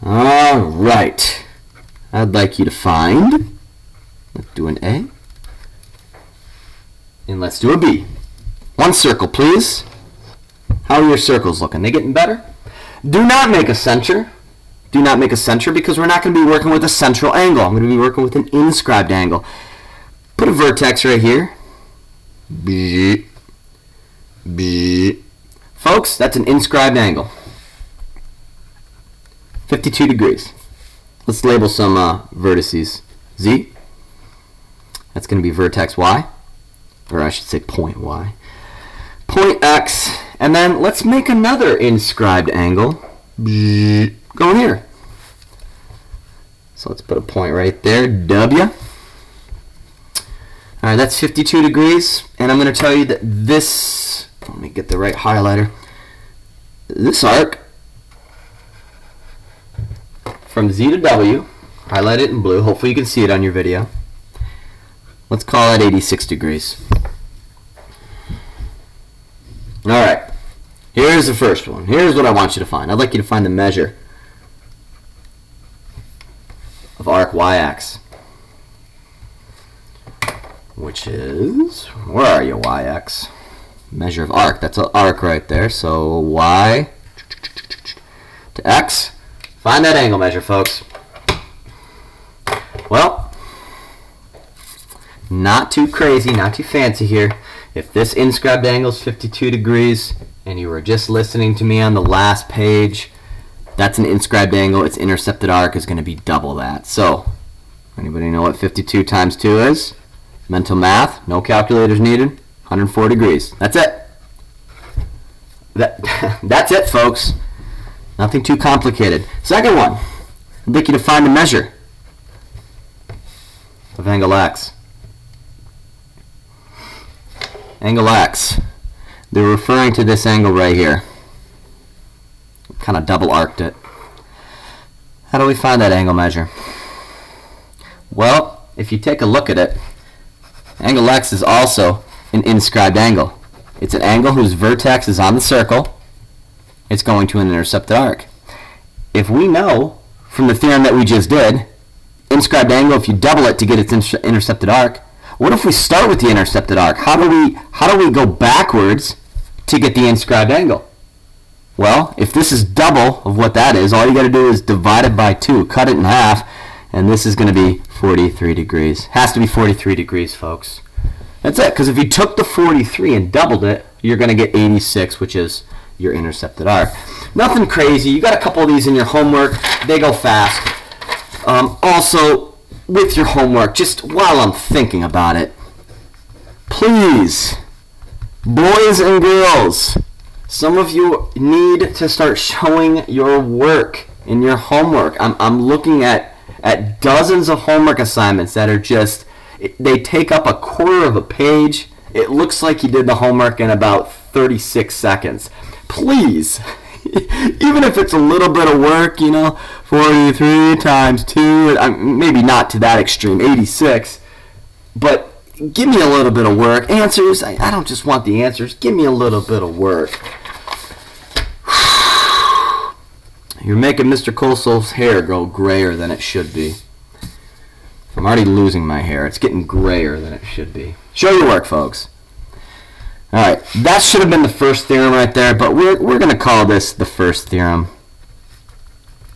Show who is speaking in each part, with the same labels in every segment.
Speaker 1: All right. I'd like you to find, let's do an A, and let's do a B. One circle, please. How are your circles looking? They getting better? Do not make a center. Do not make a center because we're not going to be working with a central angle. I'm going to be working with an inscribed angle. Put a vertex right here. B. B. Folks, that's an inscribed angle. 52 degrees. Let's label some vertices. Z. That's going to be vertex Y. Or I should say point Y. Point X. And then let's make another inscribed angle. B. Going here. So let's put a point right there. W. Alright, that's 52 degrees. And I'm going to tell you that this, let me get the right highlighter. This arc from Z to W, highlight it in blue. Hopefully you can see it on your video. Let's call it 86 degrees. Alright, here's the first one. Here's what I want you to find. I'd like you to find the measure of arc YX, which is, where are you, YX? Measure of arc, that's an arc right there. So Y to X. Find that angle measure, folks. Well, not too crazy, not too fancy here. If this inscribed angle is 52 degrees and you were just listening to me on the last page, that's an inscribed angle. Its intercepted arc is going to be double that. So, anybody know what 52 times 2 is? Mental math, no calculators needed. 104 degrees. That's it. That's it, folks. Nothing too complicated. Second one, I'd like you to find the measure of angle X. Angle X. They're referring to this angle right here. Kind of double arced it. How do we find that angle measure? Well, if you take a look at it, angle X is also an inscribed angle. It's an angle whose vertex is on the circle. It's going to an intercepted arc. If we know from the theorem that we just did, inscribed angle, if you double it to get its intercepted arc, what if we start with the intercepted arc? How do we go backwards to get the inscribed angle? Well, if this is double of what that is, all you got to do is divide it by 2, cut it in half, and this is going to be 43 degrees. Has to be 43 degrees, folks. That's it, because if you took the 43 and doubled it, you're going to get 86, which is your intercepted arc. Nothing crazy. You got a couple of these in your homework. They go fast. Also, with your homework, just while I'm thinking about it, please, boys and girls, some of you need to start showing your work in your homework. I'm looking at dozens of homework assignments that are just, they take up a quarter of a page. It looks like you did the homework in about 36 seconds. Please, even if it's a little bit of work, 43 times 2, maybe not to that extreme, 86, but give me a little bit of work. Answers, I don't just want the answers. Give me a little bit of work. You're making Mr. Kosal's hair go grayer than it should be. I'm already losing my hair. It's getting grayer than it should be. Show your work, folks. Alright, that should have been the first theorem right there, but we're going to call this the first theorem.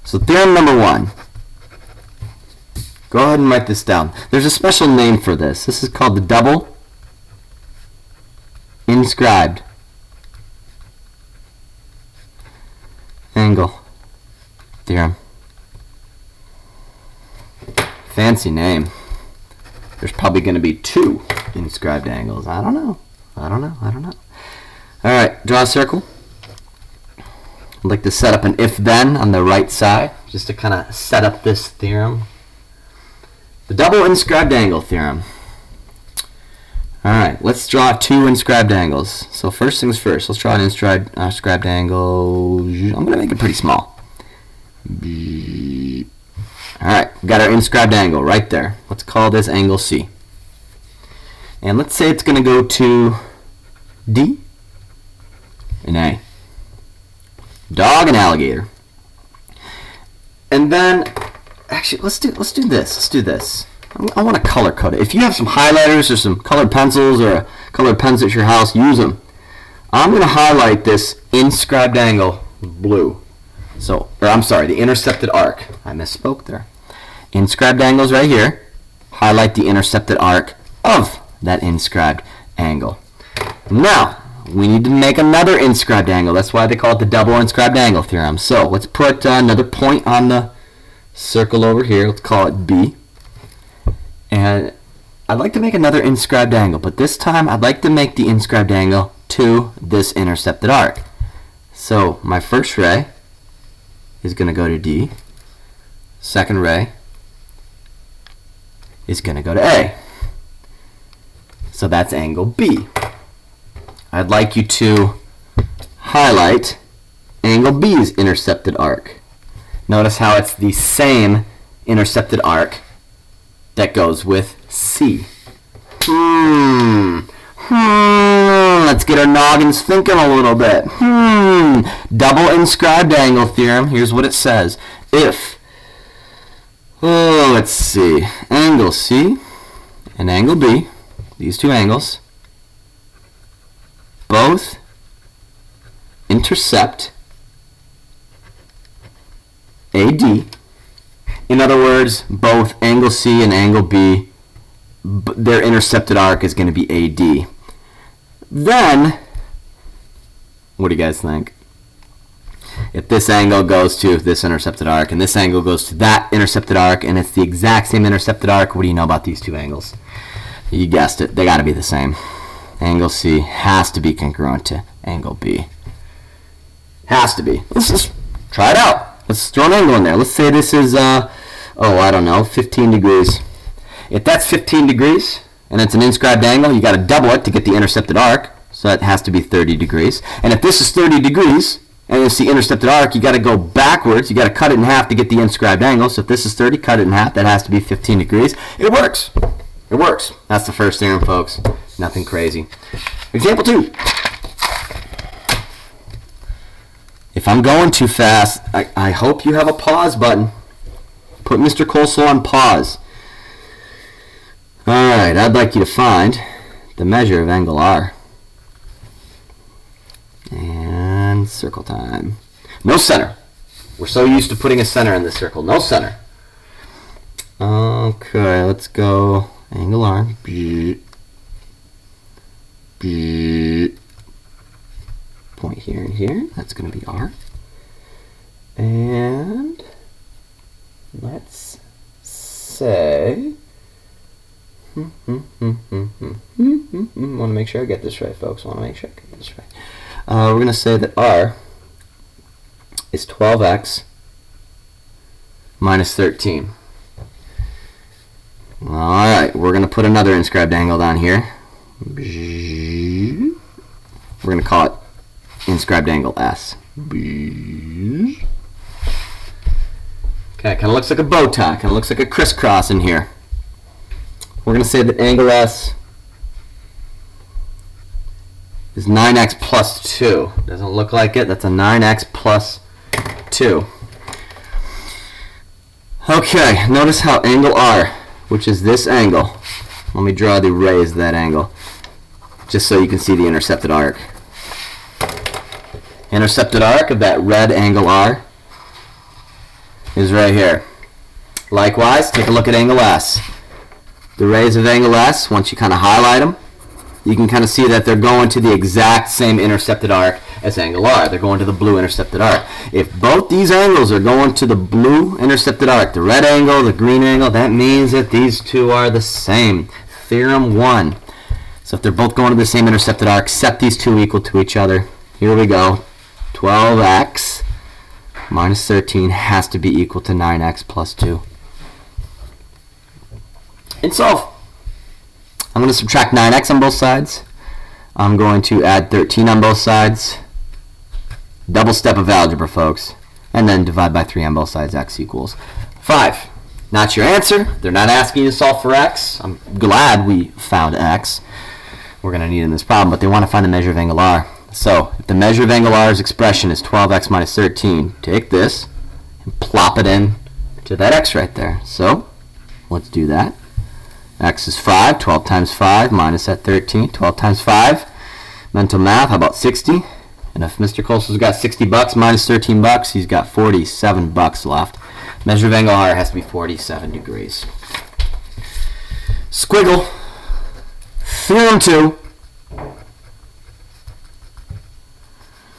Speaker 1: So theorem number 1. Go ahead and write this down. There's a special name for this. This is called the double inscribed angle theorem. Fancy name. There's probably going to be 2 inscribed angles. I don't know. Alright, draw a circle. I'd like to set up an if-then on the right side, just to kind of set up this theorem. The double inscribed angle theorem. Alright, let's draw 2 inscribed angles. So first things first, let's draw an inscribed angle. I'm going to make it pretty small. Alright, we got our inscribed angle right there. Let's call this angle C. And let's say it's going to go to D and A. Dog and alligator. And then, actually, let's do this. Let's do this. I want to color code it. If you have some highlighters or some colored pencils or colored pens at your house, use them. I'm going to highlight this inscribed angle blue. So, or I'm sorry, the intercepted arc. I misspoke there. Inscribed angles right here. Highlight the intercepted arc of that inscribed angle. Now, we need to make another inscribed angle. That's why they call it the double inscribed angle theorem. So, let's put another point on the circle over here. Let's call it B. And I'd like to make another inscribed angle, but this time I'd like to make the inscribed angle to this intercepted arc. So my first ray is going to go to D. Second ray is going to go to A. So that's angle B. I'd like you to highlight angle B's intercepted arc. Notice how it's the same intercepted arc that goes with C. Let's get our noggins thinking a little bit. Double inscribed angle theorem. Here's what it says. If, let's see, angle C and angle B, these two angles, both intercept AD. In other words, both angle C and angle B, their intercepted arc is going to be AD. Then, what do you guys think? If this angle goes to this intercepted arc and this angle goes to that intercepted arc and it's the exact same intercepted arc, what do you know about these two angles? You guessed it, they got to be the same. Angle C has to be congruent to angle B. Has to be. Let's just try it out. Let's throw an angle in there. Let's say this is, I don't know, 15 degrees. If that's 15 degrees and it's an inscribed angle, you got to double it to get the intercepted arc. So that has to be 30 degrees. And if this is 30 degrees and it's the intercepted arc, you got to go backwards. You got to cut it in half to get the inscribed angle. So if this is 30, cut it in half. That has to be 15 degrees. It works. It works. That's the first theorem, folks. Nothing crazy. Example 2. If I'm going too fast, I hope you have a pause button. Put Mr. Kosal on pause. Alright, I'd like you to find the measure of angle R. And circle time. No center. We're so used to putting a center in the circle. No center. Okay, let's go angle R. Point here and here. That's going to be R. And let's say want to make sure I get this right, folks. Want to make sure I get this right. We're going to say that R is 12x minus 13. Alright, we're going to put another inscribed angle down here. We're going to call it inscribed angle S. Okay, kind of looks like a bow tie. Kind of looks like a crisscross in here. We're going to say that angle S is 9x plus 2. Doesn't look like it. That's a 9x plus 2. Okay, notice how angle R, which is this angle, let me draw the rays of that angle, just so you can see the intercepted arc. Intercepted arc of that red angle R is right here. Likewise, take a look at angle S. The rays of angle S, once you kind of highlight them, you can kind of see that they're going to the exact same intercepted arc as angle R. They're going to the blue intercepted arc. If both these angles are going to the blue intercepted arc, the red angle, the green angle, that means that these two are the same. Theorem 1. So if they're both going to the same intercepted arc, set these two equal to each other. Here we go. 12x minus 13 has to be equal to 9x plus 2. And solve. I'm going to subtract 9x on both sides. I'm going to add 13 on both sides. Double step of algebra, folks. And then divide by 3 on both sides. X equals 5. Not your answer. They're not asking you to solve for x. I'm glad we found x. We're going to need it in this problem. But they want to find the measure of angle R. So if the measure of angle R's expression is 12x minus 13, take this and plop it in to that x right there. So let's do that. X is 5. 12 times 5 minus that 13. 12 times 5. Mental math, how about 60? And if Mr. Kosal's got $60 minus $13, he's got $47 left. Measure of angle R has to be 47 degrees. Squiggle. Theorem 2.